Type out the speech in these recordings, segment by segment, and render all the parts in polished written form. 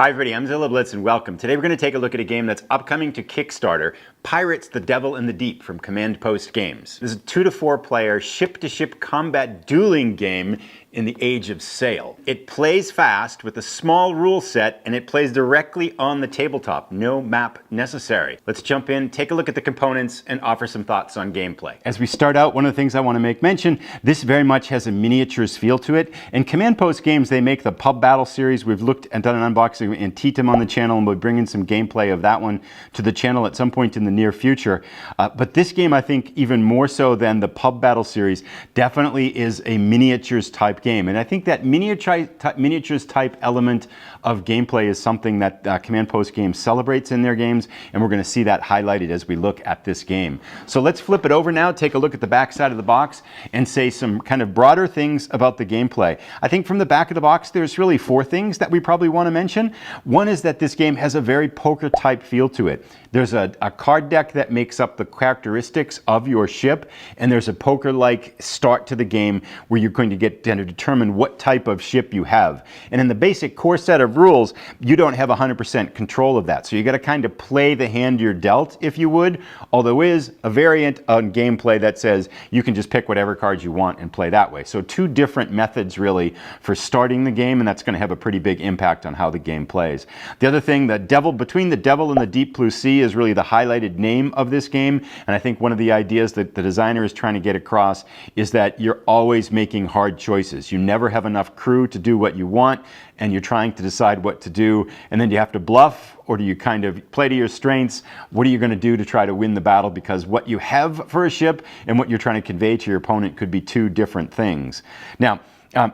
Hi everybody, I'm Zilla Blitz and welcome. Today we're going to take a look at a game that's upcoming to Kickstarter, Pirates: The Devil in the Deep from Command Post Games. This is a 2 to 4 player ship-to-ship combat dueling game in the age of sail. It plays fast with a small rule set and it plays directly on the tabletop. No map necessary. Let's jump in, take a look at the components, and offer some thoughts on gameplay. As we start out, one of the things I want to make mention, this very much has a miniatures feel to it. In Command Post Games, they make the Pub Battle series. We've looked and done an unboxing and Teetum on the channel, and we'll bring in some gameplay of that one to the channel at some point in the near future. But this game, I think, even more so than the Pub Battle series, definitely is a miniatures type game. And I think that miniatures type element of gameplay is something that Command Post Games celebrates in their games, and we're going to see that highlighted as we look at this game. So let's flip it over now, take a look at the back side of the box, and say some kind of broader things about the gameplay. I think from the back of the box, there's really 4 things that we probably want to mention. One is that this game has a very poker type feel to it. There's a card deck that makes up the characteristics of your ship, and there's a poker-like start to the game where you're going to get to determine what type of ship you have. And in the basic core set of rules, you don't have 100% control of that. So you got to kind of play the hand you're dealt, if you would, although there is a variant on gameplay that says you can just pick whatever cards you want and play that way. So 2 different methods really for starting the game, and that's going to have a pretty big impact on how the game plays. The other thing, Between the Devil and the Deep Blue Sea is really the highlighted name of this game, and I think one of the ideas that the designer is trying to get across is that you're always making hard choices. You never have enough crew to do what you want, and you're trying to decide what to do, and then do you have to bluff, or do you kind of play to your strengths? What are you going to do to try to win the battle? Because what you have for a ship and what you're trying to convey to your opponent could be 2 different things. Now,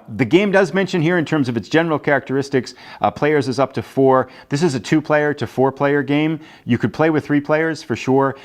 the game does mention here, in terms of its general characteristics, players is up to 4. This is a 2-player to 4-player game. You could play with 3 players for sure.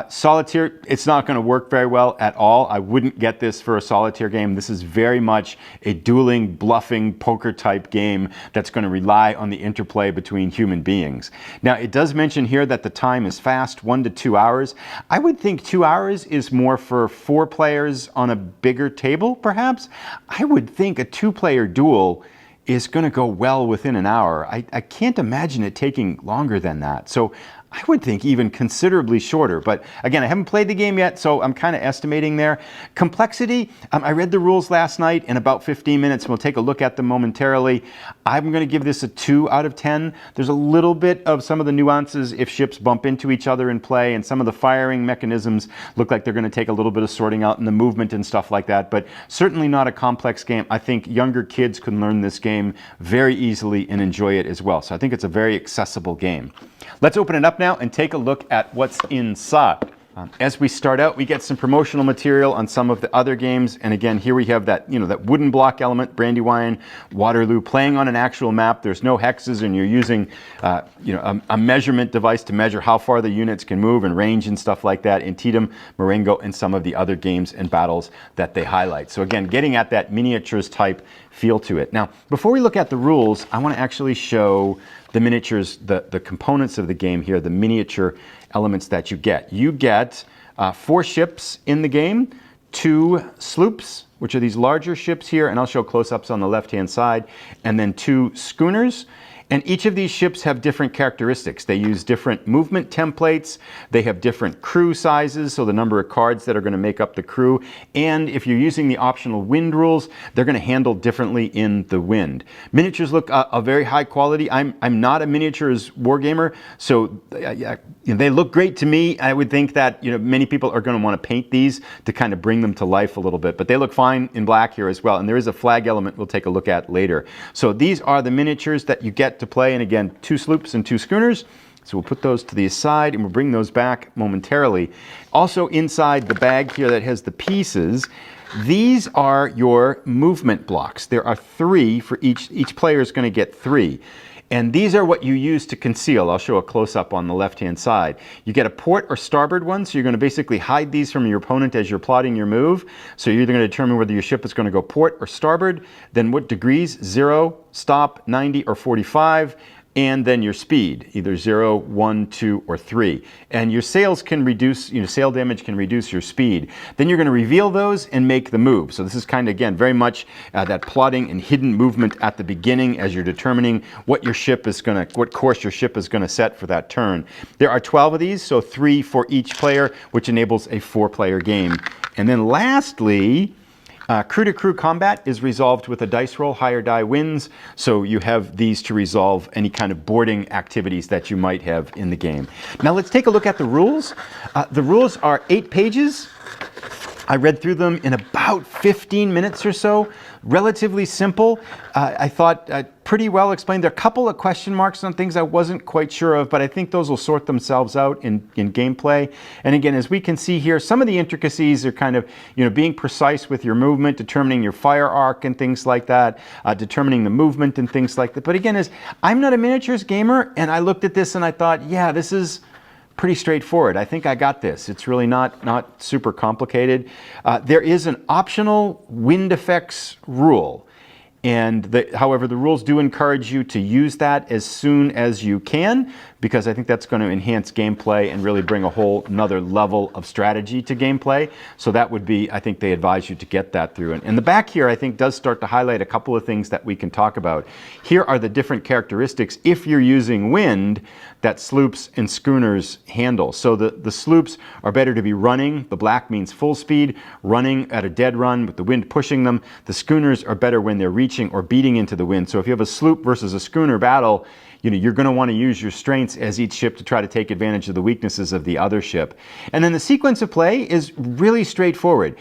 Solitaire, it's not going to work very well at all. I wouldn't get this for a solitaire game. This is very much a dueling, bluffing, poker type game that's going to rely on the interplay between human beings. Now, it does mention here that the time is fast, 1 to 2 hours. I would think 2 hours is more for 4 players on a bigger table, perhaps. I would think a 2-player duel is going to go well within an hour. I can't imagine it taking longer than that. So I would think even considerably shorter. But again, I haven't played the game yet, so I'm kind of estimating there. Complexity, I read the rules last night in about 15 minutes. We'll take a look at them momentarily. I'm going to give this a 2 out of 10. There's a little bit of some of the nuances if ships bump into each other in play, and some of the firing mechanisms look like they're going to take a little bit of sorting out in the movement and stuff like that, but certainly not a complex game. I think younger kids can learn this game very easily and enjoy it as well. So I think it's a very accessible game. Let's open it up now and take a look at what's inside. As we start out, we get some promotional material on some of the other games, and again, here we have that, that wooden block element, Brandywine, Waterloo, playing on an actual map. There's no hexes, and you're using, a measurement device to measure how far the units can move and range and stuff like that in Teetum, Marengo, and some of the other games and battles that they highlight. So again, getting at that miniatures type feel to it. Now, before we look at the rules, I want to actually show the miniatures, the components of the game here, the miniature elements that you get. You get 4 ships in the game, 2 sloops, which are these larger ships here, and I'll show close-ups on the left-hand side, and then 2 schooners. And each of these ships have different characteristics. They use different movement templates. They have different crew sizes, so the number of cards that are going to make up the crew. And if you're using the optional wind rules, they're going to handle differently in the wind. Miniatures look a very high quality. I'm not a miniatures wargamer, so they look great to me. I would think that many people are going to want to paint these to kind of bring them to life a little bit, but they look fine in black here as well. And there is a flag element we'll take a look at later. So these are the miniatures that you get to play, and again, 2 sloops and 2 schooners. So we'll put those to the side and we'll bring those back momentarily. Also inside the bag here that has the pieces, these are your movement blocks. There are 3 for each player is going to get 3. And these are what you use to conceal. I'll show a close-up on the left-hand side. You get a port or starboard one, so you're going to basically hide these from your opponent as you're plotting your move. So you're either going to determine whether your ship is going to go port or starboard, then what degrees, 0, stop, 90, or 45, and then your speed, either 0, 1, 2, or 3. And your sails can reduce, sail damage can reduce your speed. Then you're going to reveal those and make the move. So this is kind of, again, very much that plotting and hidden movement at the beginning as you're determining what what course your ship is going to set for that turn. There are 12 of these, so 3 for each player, which enables a 4-player game. And then lastly, crew-to-crew combat is resolved with a dice roll. Higher die wins, so you have these to resolve any kind of boarding activities that you might have in the game. Now let's take a look at the rules. The rules are 8 pages. I read through them in about 15 minutes or so. Relatively simple. I thought pretty well explained. There are a couple of question marks on things I wasn't quite sure of, but I think those will sort themselves out in gameplay. And again, as we can see here, some of the intricacies are kind of, being precise with your movement, determining your fire arc and things like that, determining the movement and things like that. But again, I'm not a miniatures gamer, and I looked at this and I thought, yeah, this is pretty straightforward. I think I got this. It's really not super complicated. There is an optional wind effects rule. And however, the rules do encourage you to use that as soon as you can, because I think that's going to enhance gameplay and really bring a whole another level of strategy to gameplay. So that would be, I think they advise you to get that through. And the back here, I think, does start to highlight a couple of things that we can talk about. Here are the different characteristics, if you're using wind, that sloops and schooners handle. So the sloops are better to be running. The black means full speed, running at a dead run with the wind pushing them. The schooners are better when they're reaching or beating into the wind. So if you have a sloop versus a schooner battle, you're going to want to use your strengths as each ship to try to take advantage of the weaknesses of the other ship. And then the sequence of play is really straightforward.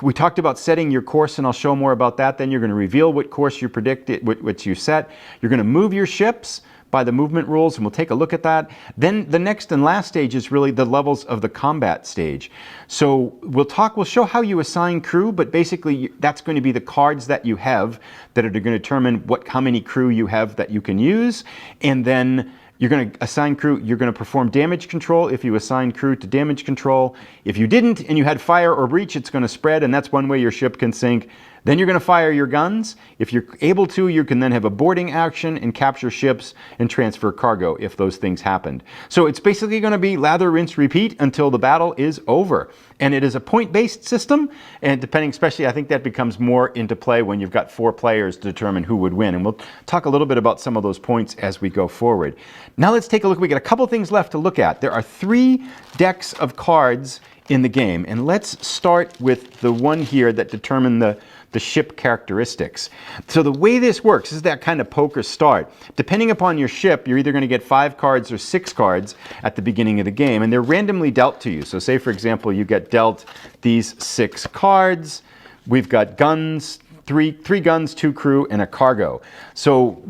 We talked about setting your course, and I'll show more about that. Then you're going to reveal what course you predicted, what you set. You're going to move your ships by the movement rules, and we'll take a look at that. Then the next and last stage is really the levels of the combat stage. So we'll show how you assign crew, but basically that's going to be the cards that you have that are going to determine how many crew you have that you can use. And then you're going to assign crew, you're going to perform damage control if you assign crew to damage control. If you didn't and you had fire or breach, it's going to spread, and that's one way your ship can sink. Then you're going to fire your guns. If you're able to, you can then have a boarding action and capture ships and transfer cargo if those things happened. So it's basically going to be lather, rinse, repeat until the battle is over. And it is a point-based system, and depending, especially, I think that becomes more into play when you've got 4 players to determine who would win. And we'll talk a little bit about some of those points as we go forward. Now let's take a look. We got a couple things left to look at. There are 3 decks of cards in the game, and let's start with the one here that determine the ship characteristics. So the way this works is that kind of poker start. Depending upon your ship, you're either going to get 5 cards or 6 cards at the beginning of the game, and they're randomly dealt to you. So say, for example, you get dealt these 6 cards. We've got guns, 3 guns, 2 crew, and a cargo. So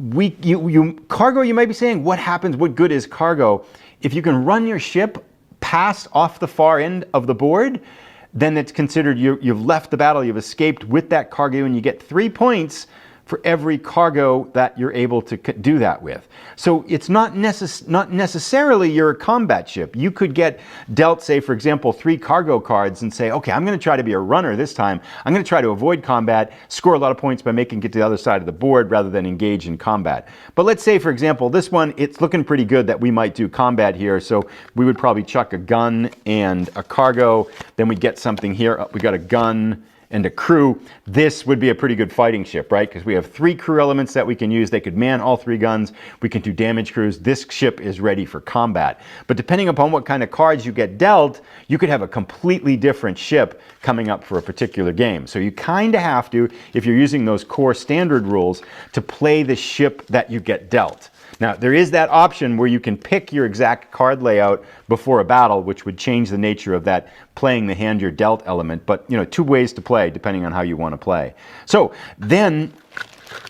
cargo, you might be saying, what happens, what good is cargo? If you can run your ship past off the far end of the board, then it's considered you've left the battle, you've escaped with that cargo, and you get 3 points for every cargo that you're able to do that with. So it's not necessarily your combat ship. You could get dealt, say, for example, 3 cargo cards and say, okay, I'm going to try to be a runner this time. I'm going to try to avoid combat, score a lot of points by making it to the other side of the board rather than engage in combat. But let's say, for example, this one, it's looking pretty good that we might do combat here. So we would probably chuck a gun and a cargo. Then we get something here. We got a gun and a crew. This would be a pretty good fighting ship, right? Because we have 3 crew elements that we can use. They could man all 3 guns. We can do damage crews. This ship is ready for combat. But depending upon what kind of cards you get dealt, you could have a completely different ship coming up for a particular game. So you kind of have to, if you're using those core standard rules, to play the ship that you get dealt. Now, there is that option where you can pick your exact card layout before a battle, which would change the nature of that playing the hand you're dealt element. But, 2 ways to play, depending on how you want to play. So then,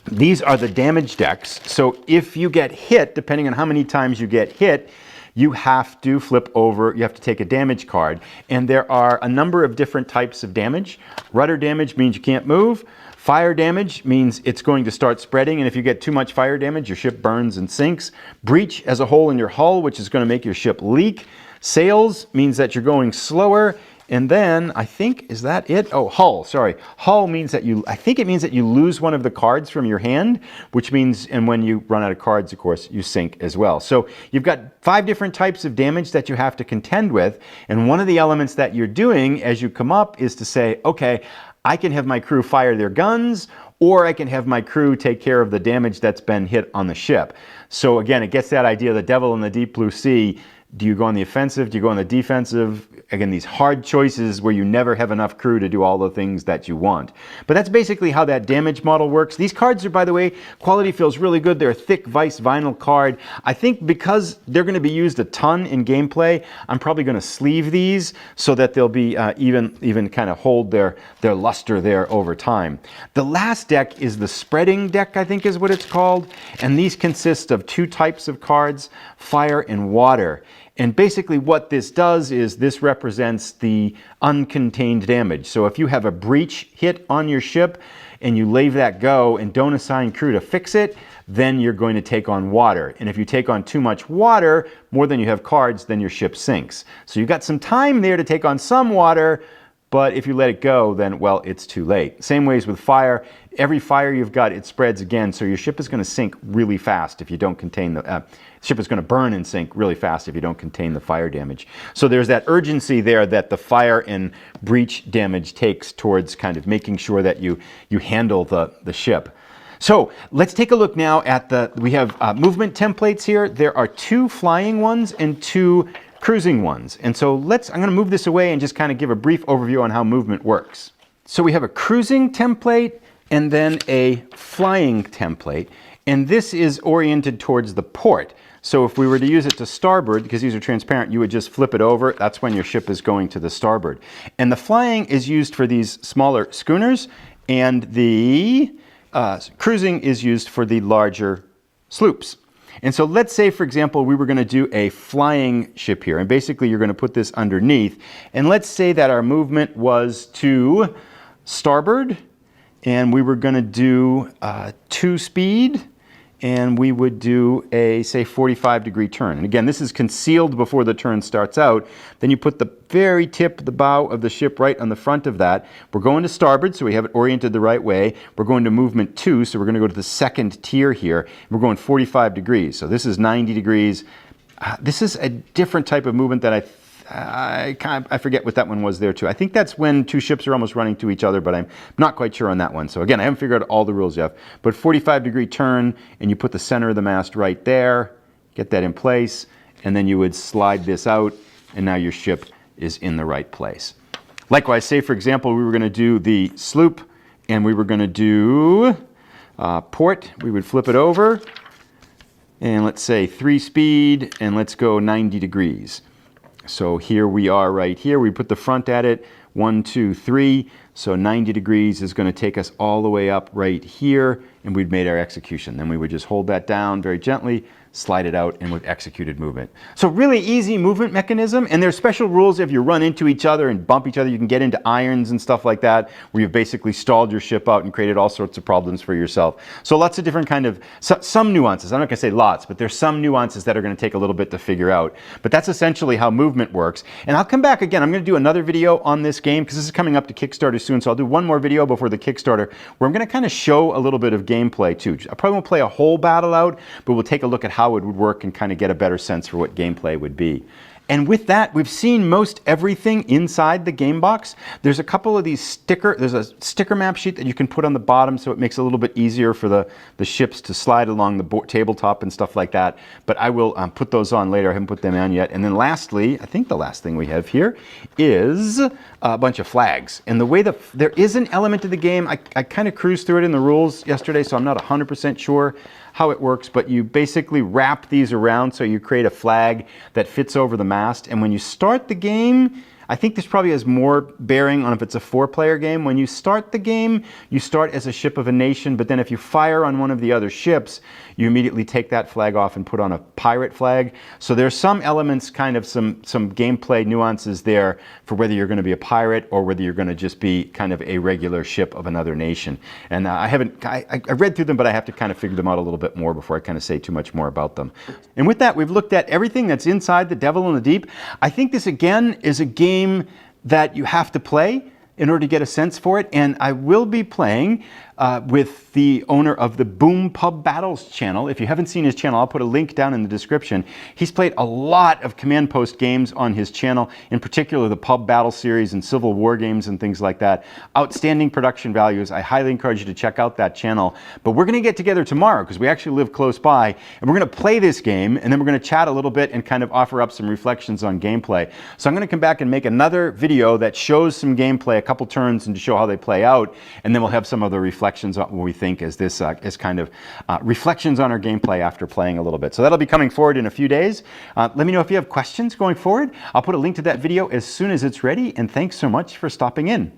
these are the damage decks. So if you get hit, depending on how many times you get hit, you have to flip over, you have to take a damage card. And there are a number of different types of damage. Rudder damage means you can't move. Fire damage means it's going to start spreading, and if you get too much fire damage, your ship burns and sinks. Breach has a hole in your hull, which is going to make your ship leak. Sails means that you're going slower, And then I think, is that it? Oh, hull, sorry. Hull means that I think it means that you lose one of the cards from your hand, which means, and when you run out of cards, of course, you sink as well. So you've got 5 different types of damage that you have to contend with. And one of the elements that you're doing as you come up is to say, okay, I can have my crew fire their guns, or I can have my crew take care of the damage that's been hit on the ship. So again, it gets that idea, the devil in the deep blue sea. Do you go on the offensive? Do you go on the defensive? Again, these hard choices where you never have enough crew to do all the things that you want. But that's basically how that damage model works. These cards are, by the way, quality feels really good. They're a thick Vice vinyl card. I think because they're going to be used a ton in gameplay, I'm probably going to sleeve these so that they'll be even kind of hold their luster there over time. The last deck is the spreading deck, I think is what it's called. And these consist of 2 types of cards, fire and water. And basically what this does is this represents the uncontained damage. So if you have a breach hit on your ship and you leave that go and don't assign crew to fix it, then you're going to take on water. And if you take on too much water, more than you have cards, then your ship sinks. So you've got some time there to take on some water, but if you let it go, then, well, it's too late. Same ways with fire. Every fire you've got, it spreads again, so your ship is going to sink really fast if you don't contain the... ship is going to burn and sink really fast if you don't contain the fire damage. So there's that urgency there that the fire and breach damage takes towards kind of making sure that you handle the ship. So let's take a look now at we have movement templates here. There are 2 flying ones and 2 cruising ones. And so I'm going to move this away and just kind of give a brief overview on how movement works. So we have a cruising template and then a flying template. And this is oriented towards the port. So if we were to use it to starboard, because these are transparent, you would just flip it over. That's when your ship is going to the starboard. And the flying is used for these smaller schooners, and the cruising is used for the larger sloops. And so let's say, for example, we were going to do a flying ship here. And basically, you're going to put this underneath. And let's say that our movement was to starboard, and we were going to do 2 speed. And we would do a, say, 45-degree turn. And again, this is concealed before the turn starts out. Then you put the very tip, the bow of the ship right on the front of that. We're going to starboard, so we have it oriented the right way. We're going to movement 2, so we're going to go to the second tier here. We're going 45 degrees. So this is 90 degrees. This is a different type of movement that I forget what that one was there too. I think that's when 2 ships are almost running to each other, but I'm not quite sure on that one. So again, I haven't figured out all the rules yet. But 45-degree turn, and you put the center of the mast right there, get that in place, and then you would slide this out, and now your ship is in the right place. Likewise, say for example, we were going to do the sloop, and we were going to do port. We would flip it over, and let's say 3 speed, and let's go 90 degrees. So here we are right here. We put the front at it, 1, 2, 3. So 90 degrees is going to take us all the way up right here, and we'd made our execution. Then we would just hold that down very gently, slide it out, and we've executed movement. So really easy movement mechanism, and there's special rules if you run into each other and bump each other. You can get into irons and stuff like that, where you've basically stalled your ship out and created all sorts of problems for yourself. So lots of different kind of, some nuances. I'm not going to say lots, but there's some nuances that are going to take a little bit to figure out. But that's essentially how movement works. And I'll come back again. I'm going to do another video on this game, because this is coming up to Kickstarter soon. So I'll do one more video before the Kickstarter, where I'm going to kind of show a little bit of gameplay too. I probably won't play a whole battle out, but we'll take a look at how it would work and kind of get a better sense for what gameplay would be. And with that, we've seen most everything inside the game box. There's a couple of these there's a sticker map sheet that you can put on the bottom, so it makes it a little bit easier for the ships to slide along the tabletop and stuff like that. But I will put those on later. I haven't put them on yet. And then lastly, I think the last thing we have here is a bunch of flags. And the way there is an element to the game, I kind of cruised through it in the rules yesterday, so I'm not 100% sure how it works, but you basically wrap these around so you create a flag that fits over the mast. And when you start the game, I think this probably has more bearing on if it's a 4-player game. When you start the game, you start as a ship of a nation, but then if you fire on one of the other ships, you immediately take that flag off and put on a pirate flag. So there's some elements, kind of some gameplay nuances there for whether you're going to be a pirate or whether you're going to just be kind of a regular ship of another nation. And I read through them, but I have to kind of figure them out a little bit more before I kind of say too much more about them. And with that, we've looked at everything that's inside the Devil in the Deep. I think this, again, is a game that you have to play in order to get a sense for it, and I will be playing with the owner of the Boom Pub Battles channel. If you haven't seen his channel, I'll put a link down in the description. He's played a lot of Command Post games on his channel, in particular the Pub Battle series and Civil War games and things like that. Outstanding production values. I highly encourage you to check out that channel. But we're going to get together tomorrow because we actually live close by, and we're going to play this game, and then we're going to chat a little bit and kind of offer up some reflections on gameplay. So I'm going to come back and make another video that shows some gameplay, a couple turns, and to show how they play out, and then we'll have some other reflections on what we think is this is kind of reflections on our gameplay after playing a little bit. So that'll be coming forward in a few days. Let me know if you have questions going forward. I'll put a link to that video as soon as it's ready, and thanks so much for stopping in.